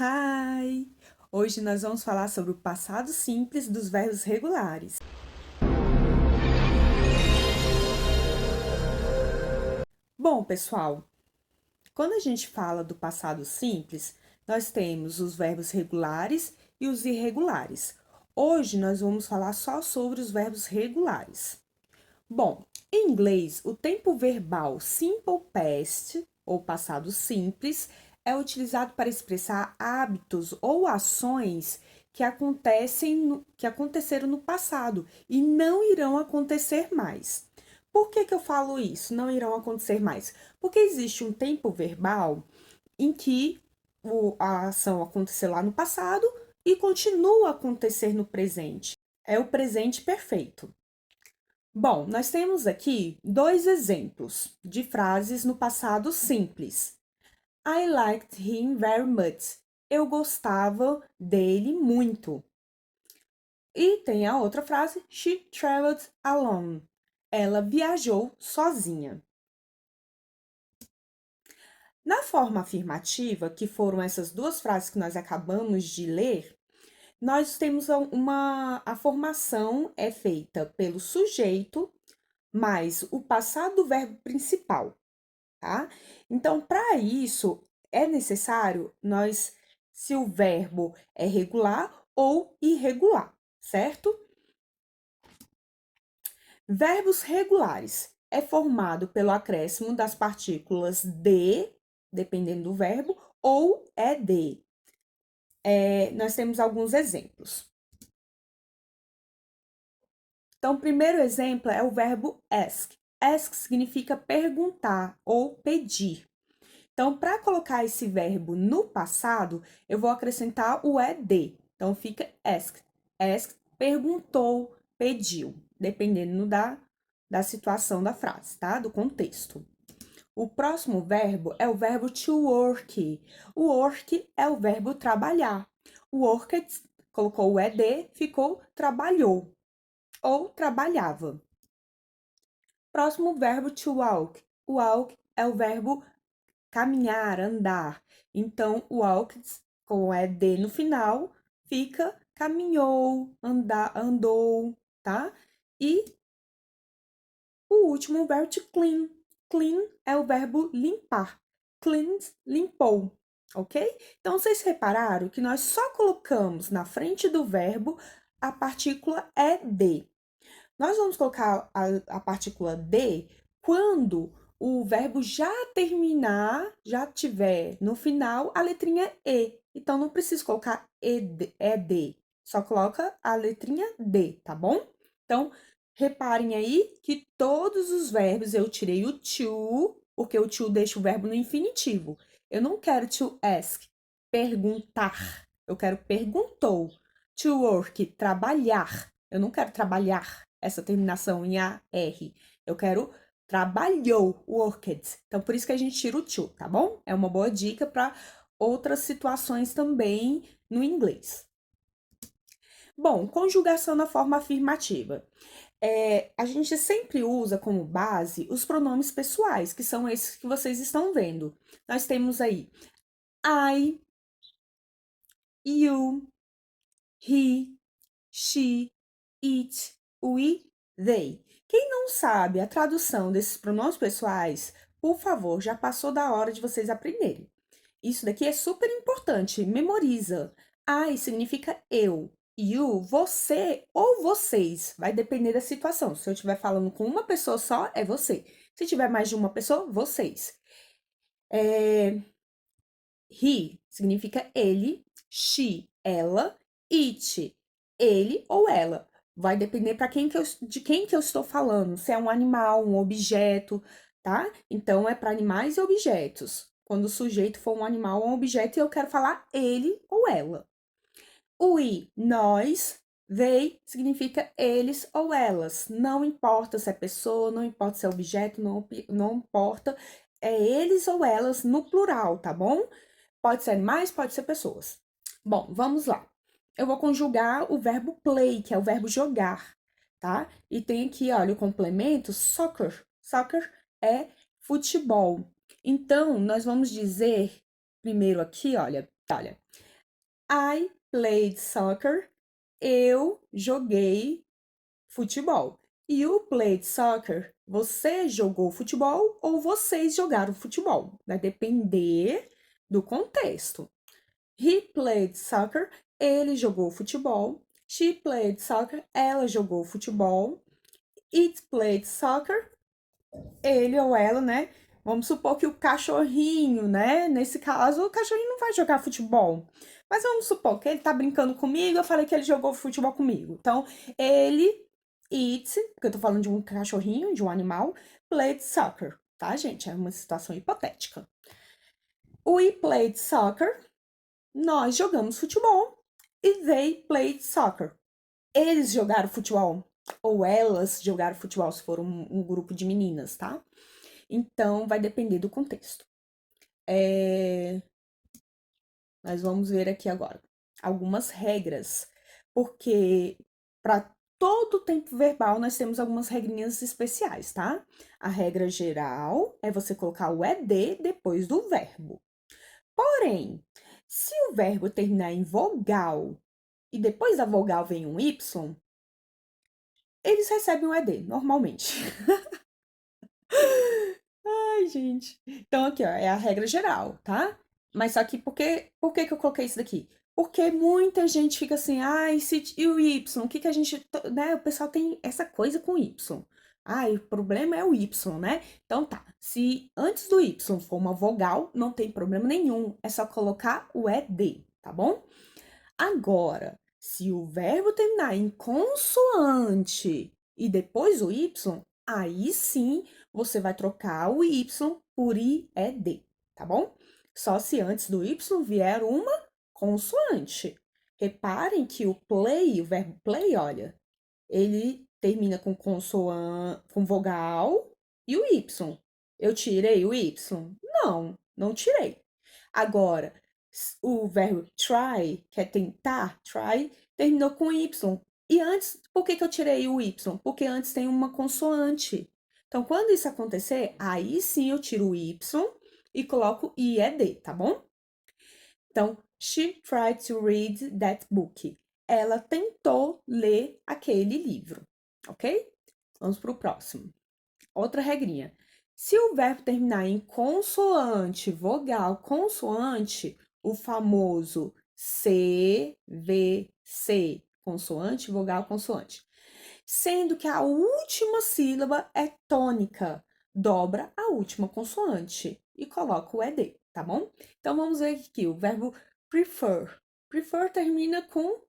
Hi! Hoje nós vamos falar sobre o passado simples dos verbos regulares. Bom, pessoal, quando a gente fala do passado simples, nós temos os verbos regulares e os irregulares. Hoje nós vamos falar só sobre os verbos regulares. Bom, em inglês, o tempo verbal simple past, ou passado simples, é utilizado para expressar hábitos ou ações que aconteceram no passado e não irão acontecer mais. Por que eu falo isso? Não irão acontecer mais? Porque existe um tempo verbal em que a ação aconteceu lá no passado e continua a acontecer no presente. É o presente perfeito. Bom, nós temos aqui dois exemplos de frases no passado simples. I liked him very much. Eu gostava dele muito. E tem a outra frase, she traveled alone. Ela viajou sozinha. Na forma afirmativa, que foram essas duas frases que nós acabamos de ler, nós temos a formação é feita pelo sujeito mais o passado do verbo principal, tá? Então, para isso, é necessário se o verbo é regular ou irregular, certo? Verbos regulares é formado pelo acréscimo das partículas de, dependendo do verbo, ou ed. Nós temos alguns exemplos. Então, o primeiro exemplo é o verbo ask. Ask significa perguntar ou pedir. Então, para colocar esse verbo no passado, eu vou acrescentar o ed. Então, fica asked. Asked, perguntou, pediu, dependendo da situação da frase, tá? Do contexto. O próximo verbo é o verbo to work. O work é o verbo trabalhar. Worked, colocou o ed, ficou trabalhou ou trabalhava. Próximo verbo to walk. Walk é o verbo caminhar, andar. Então, walked, com ed no final, fica caminhou, andou, tá? E o último verbo to clean. Clean é o verbo limpar. Cleaned, limpou, ok? Então, vocês repararam que nós só colocamos na frente do verbo a partícula ed. Nós vamos colocar a partícula de quando o verbo já terminar, já tiver no final a letrinha E. Então, não precisa colocar ed, só coloca a letrinha D, tá bom? Então, reparem aí que todos os verbos eu tirei o to, porque o to deixa o verbo no infinitivo. Eu não quero to ask, perguntar. Eu quero perguntou. To work, trabalhar. Eu não quero trabalhar essa terminação em AR. Eu quero trabalhou, worked. Então, por isso que a gente tira o to, tá bom? É uma boa dica para outras situações também no inglês. Bom, conjugação na forma afirmativa. A gente sempre usa como base os pronomes pessoais, que são esses que vocês estão vendo. Nós temos aí I, you, he, she, it, we, they. Quem não sabe a tradução desses pronomes pessoais, por favor, já passou da hora de vocês aprenderem. Isso daqui é super importante, memoriza. I significa eu, you, você ou vocês, vai depender da situação. Se eu estiver falando com uma pessoa só, é você. Se tiver mais de uma pessoa, vocês. He significa ele, she, ela, it, ele ou ela. Vai depender de quem que eu estou falando, se é um animal, um objeto, tá? Então, é para animais e objetos. Quando o sujeito for um animal ou um objeto, eu quero falar ele ou ela. We, nós, they significa eles ou elas. Não importa se é pessoa, não importa se é objeto, não importa. É eles ou elas no plural, tá bom? Pode ser animais, pode ser pessoas. Bom, vamos lá. Eu vou conjugar o verbo play, que é o verbo jogar, tá? E tem aqui, olha, o complemento soccer. Soccer é futebol. Então, nós vamos dizer primeiro aqui, olha. I played soccer. Eu joguei futebol. You played soccer. Você jogou futebol ou vocês jogaram futebol? Vai depender do contexto. He played soccer. Ele jogou futebol. She played soccer. Ela jogou futebol. It played soccer. Ele ou ela, né? Vamos supor que o cachorrinho, né? Nesse caso, o cachorrinho não vai jogar futebol. Mas vamos supor que ele tá brincando comigo, eu falei que ele jogou futebol comigo. Então, ele, it, porque eu tô falando de um cachorrinho, de um animal, played soccer, tá, gente? É uma situação hipotética. We played soccer. Nós jogamos futebol. E they played soccer. Eles jogaram futebol. Ou elas jogaram futebol, se for um grupo de meninas, tá? Então, vai depender do contexto. Nós vamos ver aqui agora algumas regras, porque para todo tempo verbal nós temos algumas regrinhas especiais, tá? A regra geral é você colocar o ED depois do verbo. Porém, se o verbo terminar em vogal e depois da vogal vem um Y, eles recebem um ED, normalmente. Ai, gente. Então, aqui, ó, é a regra geral, tá? Mas só que por que eu coloquei isso daqui? Porque muita gente fica assim, ai, e o Y? O que que a gente, né? O pessoal tem essa coisa com Y. Ai, o problema é o Y, né? Então tá, se antes do Y for uma vogal, não tem problema nenhum, é só colocar o ED, tá bom? Agora, se o verbo terminar em consoante e depois o Y, aí sim você vai trocar o Y por IED, tá bom? Só se antes do Y vier uma consoante. Reparem que o play, o verbo play, olha, ele termina com consoante, com vogal e o Y. Eu tirei o Y? Não, não tirei. Agora, o verbo try, que é tentar, try, terminou com Y. E antes, por que que eu tirei o Y? Porque antes tem uma consoante. Então, quando isso acontecer, aí sim eu tiro o Y e coloco IED, tá bom? Então, she tried to read that book. Ela tentou ler aquele livro, ok? Vamos para o próximo. Outra regrinha. Se o verbo terminar em consoante, vogal, consoante, o famoso CVC, consoante, vogal, consoante. Sendo que a última sílaba é tônica, dobra a última consoante e coloca o ED, tá bom? Então vamos ver aqui o verbo prefer. Prefer termina com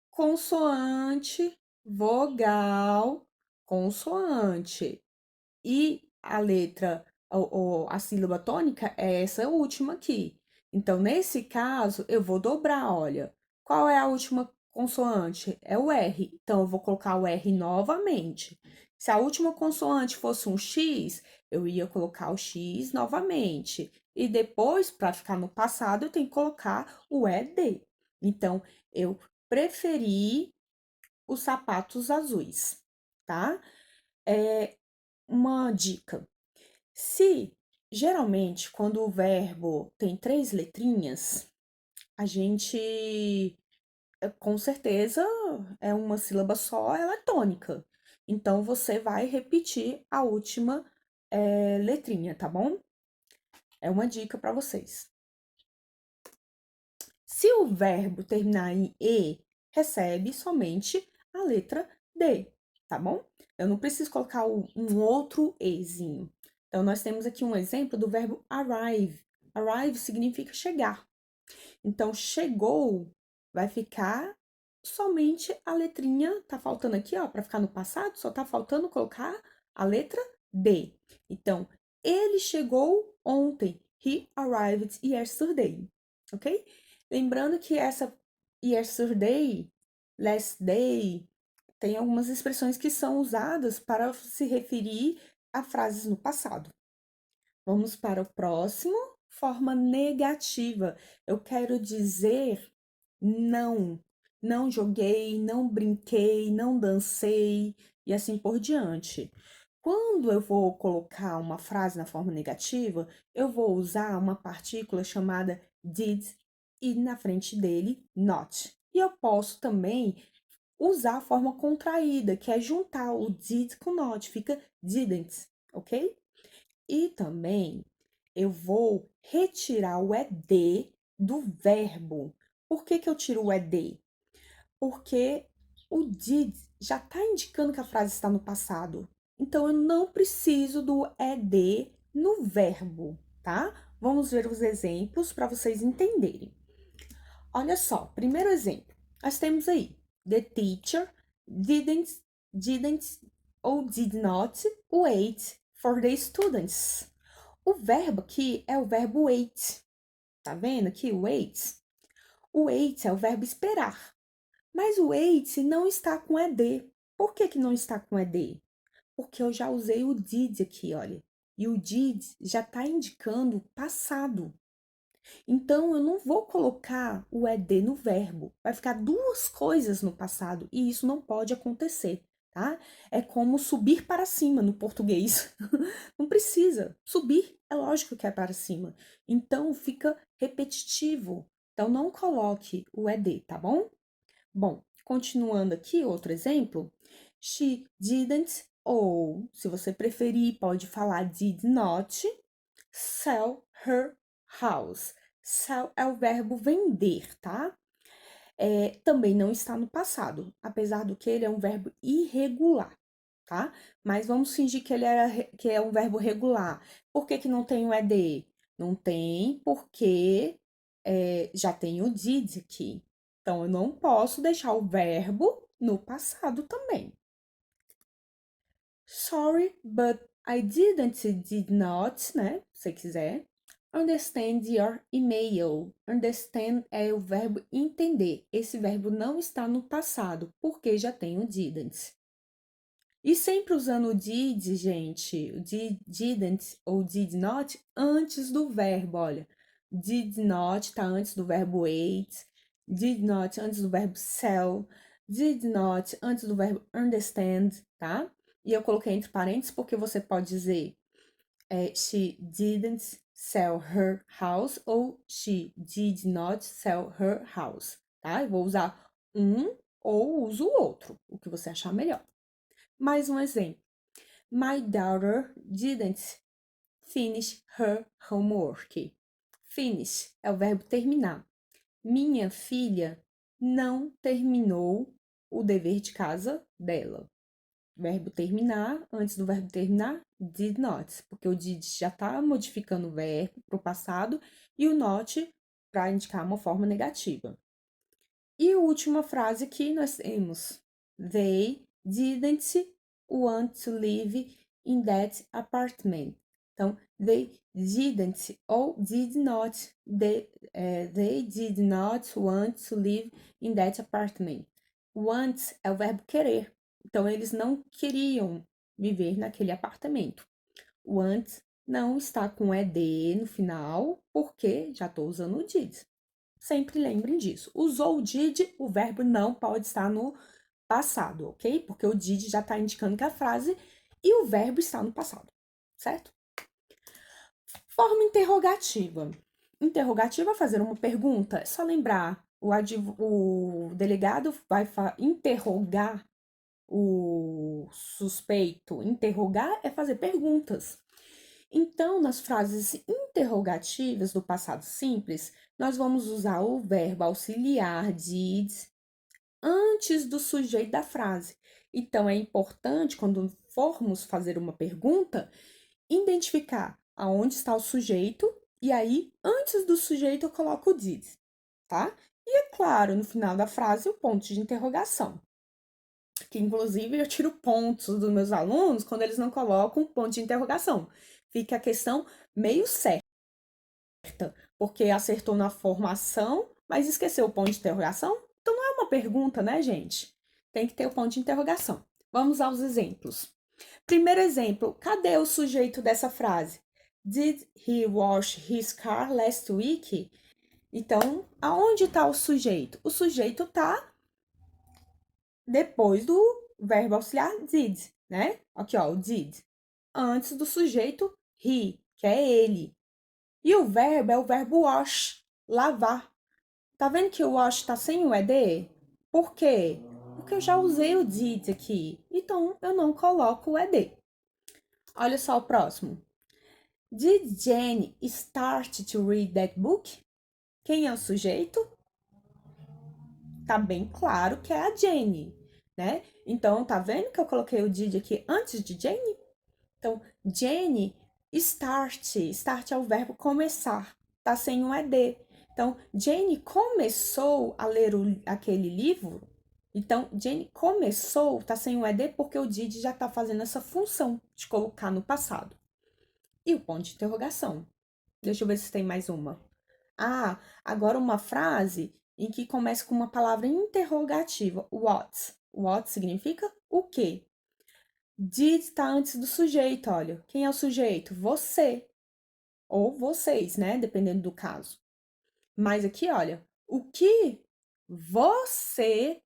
consoante, vogal, consoante. E a letra, a sílaba tônica é essa última aqui. Então, nesse caso, eu vou dobrar, olha. Qual é a última consoante? É o R. Então, eu vou colocar o R novamente. Se a última consoante fosse um X, eu ia colocar o X novamente. E depois, para ficar no passado, eu tenho que colocar o ED. Então, eu preferi os sapatos azuis, tá? Uma dica. Se geralmente, quando o verbo tem três letrinhas, a gente com certeza é uma sílaba só, ela é tônica. Então você vai repetir a última letrinha, tá bom? É uma dica para vocês. Se o verbo terminar em E, recebe somente a letra D, tá bom? Eu não preciso colocar um outro Ezinho. Então, nós temos aqui um exemplo do verbo arrive. Arrive significa chegar. Então, chegou vai ficar somente a letrinha, tá faltando aqui, ó, para ficar no passado, só tá faltando colocar a letra D. Então, ele chegou ontem. He arrived yesterday, ok? Lembrando que essa yesterday, last day, tem algumas expressões que são usadas para se referir a frases no passado. Vamos para o próximo, forma negativa. Eu quero dizer não. Não joguei, não brinquei, não dancei e assim por diante. Quando eu vou colocar uma frase na forma negativa, eu vou usar uma partícula chamada did e na frente dele, not. E eu posso também usar a forma contraída, que é juntar o did com not, fica didn't, ok? E também eu vou retirar o ed do verbo. Por que que eu tiro o ed? Porque o did já está indicando que a frase está no passado. Então, eu não preciso do ed no verbo, tá? Vamos ver os exemplos para vocês entenderem. Olha só, primeiro exemplo. Nós temos aí, the teacher didn't ou did not wait for the students. O verbo aqui é o verbo wait. Tá vendo aqui, wait? O wait é o verbo esperar. Mas o wait não está com ed. Por que que não está com ed? Porque eu já usei o did aqui, olha. E o did já está indicando passado. Então, eu não vou colocar o ed no verbo. Vai ficar duas coisas no passado e isso não pode acontecer, tá? É como subir para cima no português. Não precisa. Subir é lógico que é para cima. Então, fica repetitivo. Então, não coloque o ed, tá bom? Bom, continuando aqui, outro exemplo. She didn't, ou, se você preferir, pode falar did not sell her house. Sell é o verbo vender, tá? Também não está no passado, apesar do que ele é um verbo irregular, tá? Mas vamos fingir que que é um verbo regular. Por que que não tem o ed? Não tem porque já tem o did aqui. Então, eu não posso deixar o verbo no passado também. Sorry, but I did not, né? Se quiser. Understand your email. Understand é o verbo entender. Esse verbo não está no passado, porque já tem o didn't. E sempre usando o did, gente, o didn't ou did not antes do verbo, olha. Did not tá antes do verbo wait, did not antes do verbo sell, did not antes do verbo understand, tá? E eu coloquei entre parênteses porque você pode dizer she didn't sell her house ou she did not sell her house, tá? Eu vou usar um ou uso o outro, o que você achar melhor. Mais um exemplo. My daughter didn't finish her homework. Finish é o verbo terminar. Minha filha não terminou o dever de casa dela. Verbo terminar, antes do verbo terminar, did not, porque o did já está modificando o verbo para o passado e o not para indicar uma forma negativa. E a última frase que nós temos: They didn't want to live in that apartment. Então, they didn't ou did not. They did not want to live in that apartment. Want é o verbo querer. Então, eles não queriam viver naquele apartamento. Want não está com ed no final, porque já estou usando o did. Sempre lembrem disso. Usou o did, o verbo não pode estar no passado, ok? Porque o did já está indicando que a frase e o verbo está no passado, certo? Forma interrogativa. Interrogativa é fazer uma pergunta. É só lembrar, o delegado vai interrogar o suspeito. Interrogar é fazer perguntas. Então, nas frases interrogativas do passado simples, nós vamos usar o verbo auxiliar did antes do sujeito da frase. Então, é importante, quando formos fazer uma pergunta, identificar aonde está o sujeito e aí, antes do sujeito, eu coloco o did, tá? E é claro, no final da frase, o ponto de interrogação. Que, inclusive, eu tiro pontos dos meus alunos quando eles não colocam ponto de interrogação. Fica a questão meio certa, porque acertou na formação, mas esqueceu o ponto de interrogação. Então, não é uma pergunta, né, gente? Tem que ter o ponto de interrogação. Vamos aos exemplos. Primeiro exemplo, cadê o sujeito dessa frase? Did he wash his car last week? Então, aonde está o sujeito? O sujeito está depois do verbo auxiliar did, né? Aqui, ó, o did. Antes do sujeito he, que é ele. E o verbo é o verbo wash, lavar. Tá vendo que o wash tá sem o ED? Por quê? Porque eu já usei o did aqui. Então, eu não coloco o ED. Olha só o próximo. Did Jenny start to read that book? Quem é o sujeito? Tá bem claro que é a Jenny, né? Então, tá vendo que eu coloquei o did aqui antes de Jenny? Então, Jenny start. Start é o verbo começar. Tá sem um ED. Então, Jenny começou a ler aquele livro. Então, Jenny começou, tá sem o ED porque o did já tá fazendo essa função de colocar no passado. E o ponto de interrogação. Deixa eu ver se tem mais uma. Ah, agora uma frase em que começa com uma palavra interrogativa. What? What significa o quê? Did está antes do sujeito, olha. Quem é o sujeito? Você. Ou vocês, né? Dependendo do caso. Mas aqui, olha. O que você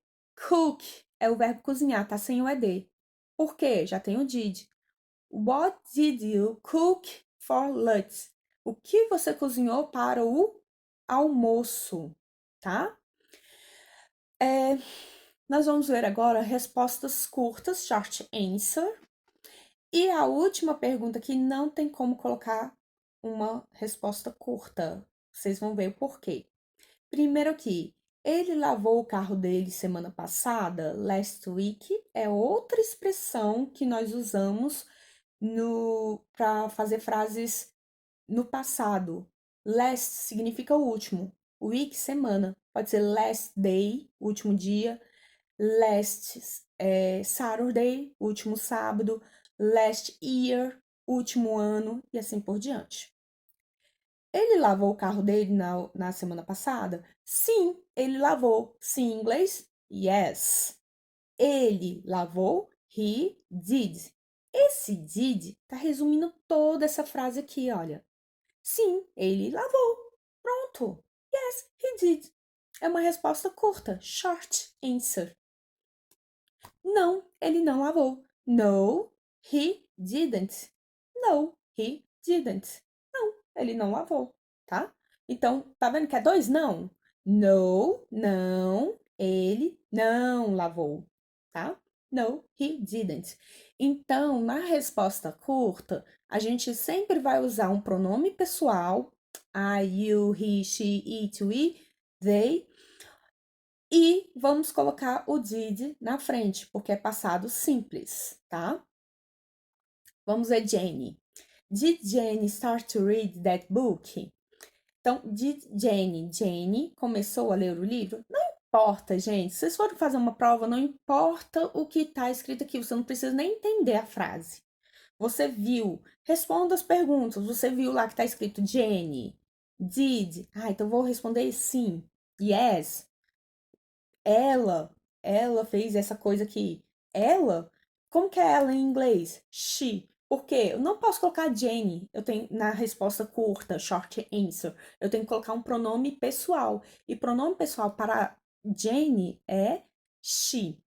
cook é o verbo cozinhar, tá sem o ED. Por quê? Já tem o did. What did you cook for lunch? O que você cozinhou para o almoço, tá? Nós vamos ver agora respostas curtas, short answer. E a última pergunta que não tem como colocar uma resposta curta. Vocês vão ver o porquê. Primeiro aqui, ele lavou o carro dele semana passada? Last week é outra expressão que nós usamos no para fazer frases no passado. Last significa o último. Week, semana. Pode ser last day, último dia. Last Saturday, último sábado. Last year, último ano. E assim por diante. Ele lavou o carro dele na semana passada? Sim, ele lavou. Sim, em inglês? Yes. Ele lavou? He did. Esse did tá resumindo toda essa frase aqui, olha. Sim, ele lavou. Pronto. Yes, he did. É uma resposta curta. Short answer. Não, ele não lavou. No, he didn't. No, he didn't. Não, ele não lavou, tá? Então, tá vendo que é dois não? No, não, ele não lavou, tá? No, he didn't. Então, na resposta curta, a gente sempre vai usar um pronome pessoal, I, you, he, she, it, we, they, e vamos colocar o did na frente, porque é passado simples, tá? Vamos ver Jenny. Did Jenny start to read that book? Então, did Jenny começou a ler o livro? Não importa, gente. Se vocês forem fazer uma prova, não importa o que está escrito aqui, você não precisa nem entender a frase. Você viu, responda as perguntas. Você viu lá que está escrito Jenny, did. Ah, então vou responder sim, yes. Ela fez essa coisa aqui. Ela? Como que é ela em inglês? She. Por quê? Eu não posso colocar Jenny. Eu tenho na resposta curta, short answer. Eu tenho que colocar um pronome pessoal. E pronome pessoal para Jenny é she.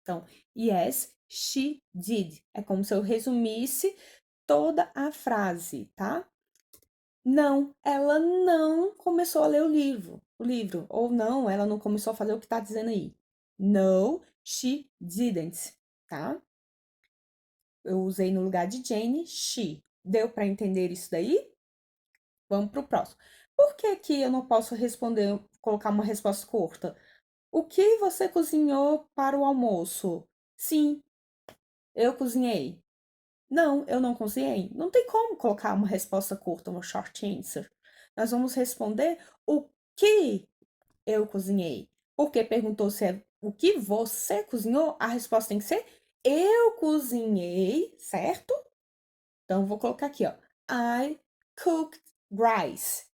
Então, yes, she did. É como se eu resumisse toda a frase, tá? Não, ela não começou a ler o livro, ou não, ela não começou a fazer o que tá dizendo aí. No, she didn't, tá? Eu usei no lugar de Jane, she. Deu para entender isso daí? Vamos pro próximo. Por que que eu não posso responder, colocar uma resposta curta? O que você cozinhou para o almoço? Sim, eu cozinhei. Não, eu não cozinhei. Não tem como colocar uma resposta curta, uma short answer. Nós vamos responder o que eu cozinhei. Porque perguntou se é o que você cozinhou, a resposta tem que ser eu cozinhei, certo? Então, vou colocar aqui, ó. I cooked rice.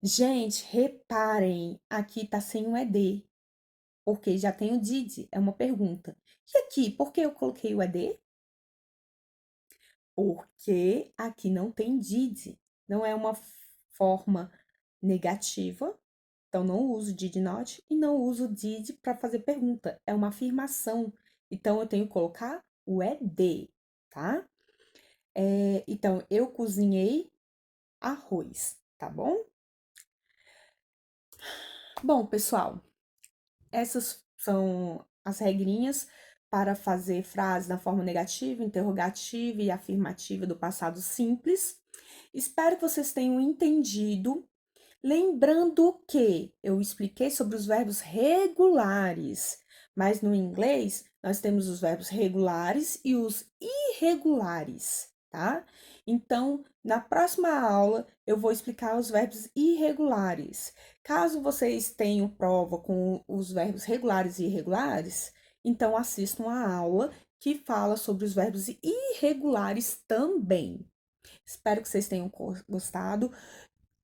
Gente, reparem, aqui tá sem o ED, porque já tem o did, é uma pergunta. E aqui, por que eu coloquei o ED? Porque aqui não tem did, não é uma forma negativa, então não uso did not e não uso did para fazer pergunta, é uma afirmação, então eu tenho que colocar o ED, tá? Então, eu cozinhei arroz, tá bom? Bom, pessoal, essas são as regrinhas para fazer frase na forma negativa, interrogativa e afirmativa do passado simples. Espero que vocês tenham entendido. Lembrando que eu expliquei sobre os verbos regulares, mas no inglês nós temos os verbos regulares e os irregulares, tá? Então, na próxima aula eu vou explicar os verbos irregulares. Caso vocês tenham prova com os verbos regulares e irregulares, então assistam a aula que fala sobre os verbos irregulares também. Espero que vocês tenham gostado.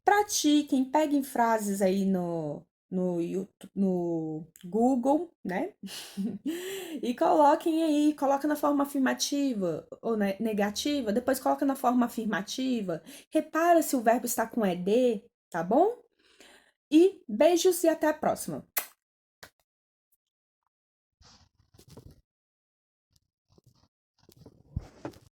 Pratiquem, peguem frases aí no, no Google, né? E coloquem aí, coloca na forma afirmativa ou negativa, depois coloca na forma afirmativa. Repara se o verbo está com ED, tá bom? E beijos e até a próxima.